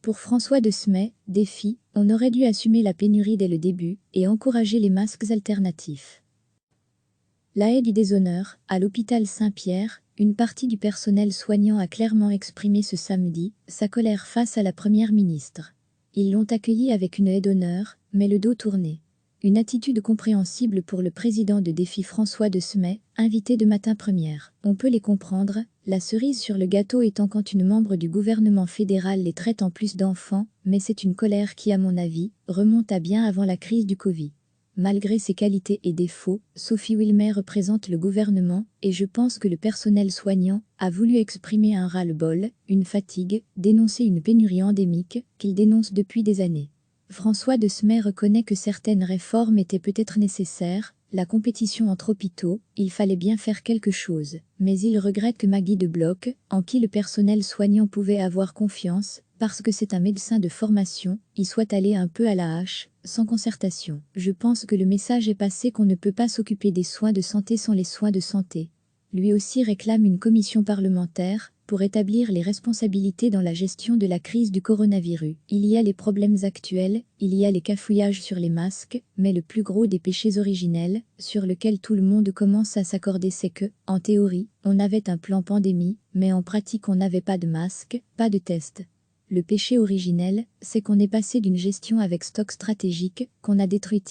Pour François de Smet, défi, on aurait dû assumer la pénurie dès le début et encourager les masques alternatifs. La haie du déshonneur, à l'hôpital Saint-Pierre, une partie du personnel soignant a clairement exprimé ce samedi sa colère face à la première ministre. Ils l'ont accueillie avec une haie d'honneur, mais le dos tourné. Une attitude compréhensible pour le président de Défi François de Smet, invité de Matin Première. On peut les comprendre, la cerise sur le gâteau étant quand une membre du gouvernement fédéral les traite en plus d'enfants, mais c'est une colère qui, à mon avis, remonte à bien avant la crise du Covid. Malgré ses qualités et défauts, Sophie Wilmer représente le gouvernement et je pense que le personnel soignant a voulu exprimer un ras-le-bol, une fatigue, dénoncer une pénurie endémique qu'il dénonce depuis des années. François de Smet reconnaît que certaines réformes étaient peut-être nécessaires, la compétition entre hôpitaux, il fallait bien faire quelque chose, mais il regrette que Maggie de Bloch, en qui le personnel soignant pouvait avoir confiance, parce que c'est un médecin de formation, y soit allé un peu à la hache, sans concertation. Je pense que le message est passé qu'on ne peut pas s'occuper des soins de santé sans les soins de santé. Lui aussi réclame une commission parlementaire pour établir les responsabilités dans la gestion de la crise du coronavirus. Il y a les problèmes actuels, il y a les cafouillages sur les masques, mais le plus gros des péchés originels, sur lequel tout le monde commence à s'accorder, c'est que, en théorie, on avait un plan pandémie, mais en pratique on n'avait pas de masque, pas de test. Le péché originel, c'est qu'on est passé d'une gestion avec stock stratégique, qu'on a détruit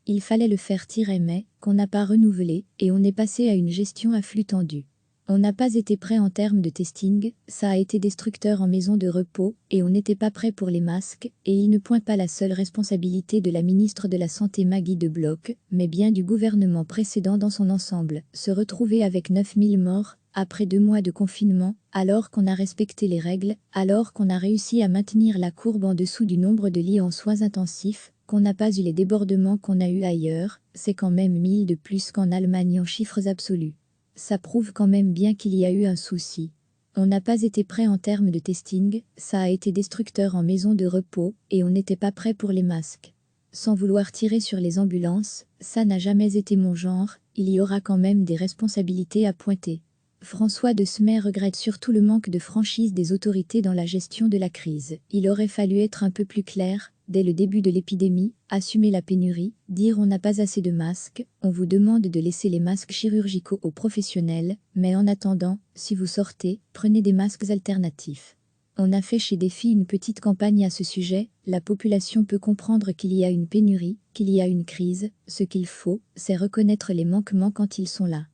il fallait le faire mais, qu'on n'a pas renouvelé, et on est passé à une gestion à flux tendu. On n'a pas été prêt en termes de testing, ça a été destructeur en maison de repos, et on n'était pas prêt pour les masques, et il ne pointe pas la seule responsabilité de la ministre de la Santé Maggie de Bloch, mais bien du gouvernement précédent dans son ensemble. Se retrouver avec 9000 morts, après 2 mois de confinement, alors qu'on a respecté les règles, alors qu'on a réussi à maintenir la courbe en dessous du nombre de lits en soins intensifs, qu'on n'a pas eu les débordements qu'on a eu ailleurs, c'est quand même 1000 de plus qu'en Allemagne en chiffres absolus. Ça prouve quand même bien qu'il y a eu un souci. On n'a pas été prêt en termes de testing, ça a été destructeur en maison de repos, et on n'était pas prêt pour les masques. Sans vouloir tirer sur les ambulances, ça n'a jamais été mon genre, il y aura quand même des responsabilités à pointer. François de Smet regrette surtout le manque de franchise des autorités dans la gestion de la crise. Il aurait fallu être un peu plus clair, dès le début de l'épidémie, assumer la pénurie, dire on n'a pas assez de masques, on vous demande de laisser les masques chirurgicaux aux professionnels, mais en attendant, si vous sortez, prenez des masques alternatifs. On a fait chez Défi une petite campagne à ce sujet, la population peut comprendre qu'il y a une pénurie, qu'il y a une crise, ce qu'il faut, c'est reconnaître les manquements quand ils sont là.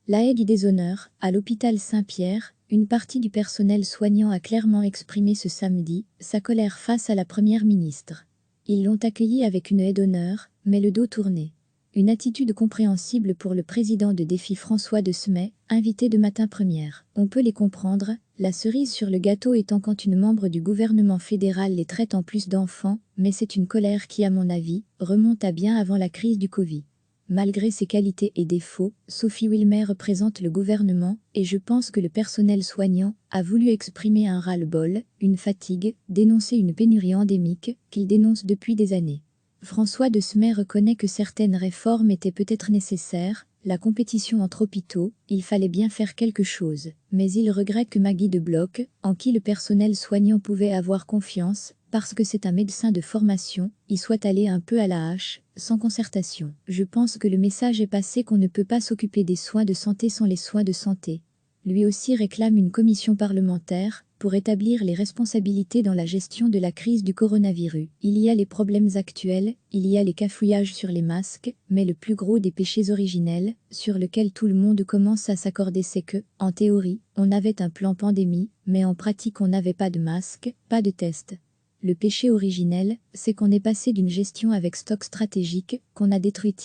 La haie du déshonneur, à l'hôpital Saint-Pierre, une partie du personnel soignant a clairement exprimé ce samedi sa colère face à la première ministre. Ils l'ont accueillie avec une haie d'honneur, mais le dos tourné. Une attitude compréhensible pour le président de Défi François de Smet, invité de Matin Première. On peut les comprendre, la cerise sur le gâteau étant quand une membre du gouvernement fédéral les traite en plus d'enfants, mais c'est une colère qui, à mon avis, remonte à bien avant la crise du Covid. Malgré ses qualités et défauts, Sophie Wilmer représente le gouvernement et je pense que le personnel soignant a voulu exprimer un ras-le-bol, une fatigue, dénoncer une pénurie endémique qu'il dénonce depuis des années. François de Smet reconnaît que certaines réformes étaient peut-être nécessaires, la compétition entre hôpitaux, il fallait bien faire quelque chose, mais il regrette que Maggie de Bloch, en qui le personnel soignant pouvait avoir confiance, parce que c'est un médecin de formation, y soit allé un peu à la hache, sans concertation. Je pense que le message est passé qu'on ne peut pas s'occuper des soins de santé sans les soins de santé. Lui aussi réclame une commission parlementaire pour établir les responsabilités dans la gestion de la crise du coronavirus. Il y a les problèmes actuels, il y a les cafouillages sur les masques, mais le plus gros des péchés originels, sur lequel tout le monde commence à s'accorder, c'est que, en théorie, on avait un plan pandémie, mais en pratique on n'avait pas de masque, pas de test. Le péché originel, c'est qu'on est passé d'une gestion avec stock stratégique, qu'on a détruit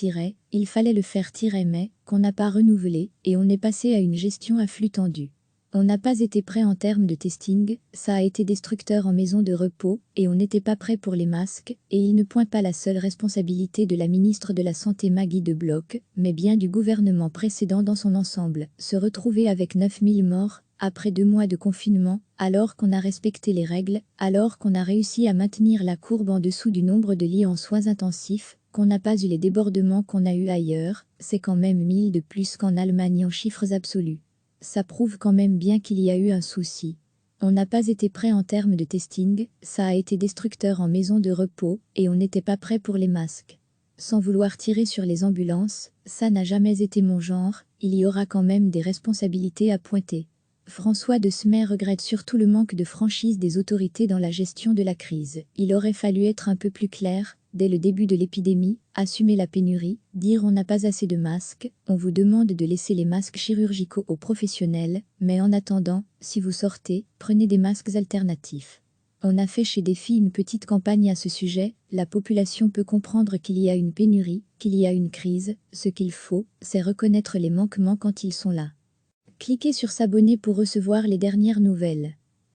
il fallait le faire mais, qu'on n'a pas renouvelé, et on est passé à une gestion à flux tendu. On n'a pas été prêt en termes de testing, ça a été destructeur en maison de repos, et on n'était pas prêt pour les masques, et il ne pointe pas la seule responsabilité de la ministre de la Santé Maggie de Bloch, mais bien du gouvernement précédent dans son ensemble. Se retrouver avec 9000 morts, après 2 mois de confinement, alors qu'on a respecté les règles, alors qu'on a réussi à maintenir la courbe en dessous du nombre de lits en soins intensifs, qu'on n'a pas eu les débordements qu'on a eu ailleurs, c'est quand même 1000 de plus qu'en Allemagne en chiffres absolus. Ça prouve quand même bien qu'il y a eu un souci. On n'a pas été prêt en termes de testing, ça a été destructeur en maison de repos, et on n'était pas prêt pour les masques. Sans vouloir tirer sur les ambulances, ça n'a jamais été mon genre, il y aura quand même des responsabilités à pointer. François de Smet regrette surtout le manque de franchise des autorités dans la gestion de la crise. Il aurait fallu être un peu plus clair, dès le début de l'épidémie, assumer la pénurie, dire on n'a pas assez de masques, on vous demande de laisser les masques chirurgicaux aux professionnels, mais en attendant, si vous sortez, prenez des masques alternatifs. On a fait chez Défi une petite campagne à ce sujet, la population peut comprendre qu'il y a une pénurie, qu'il y a une crise, ce qu'il faut, c'est reconnaître les manquements quand ils sont là. Cliquez sur s'abonner pour recevoir les dernières nouvelles.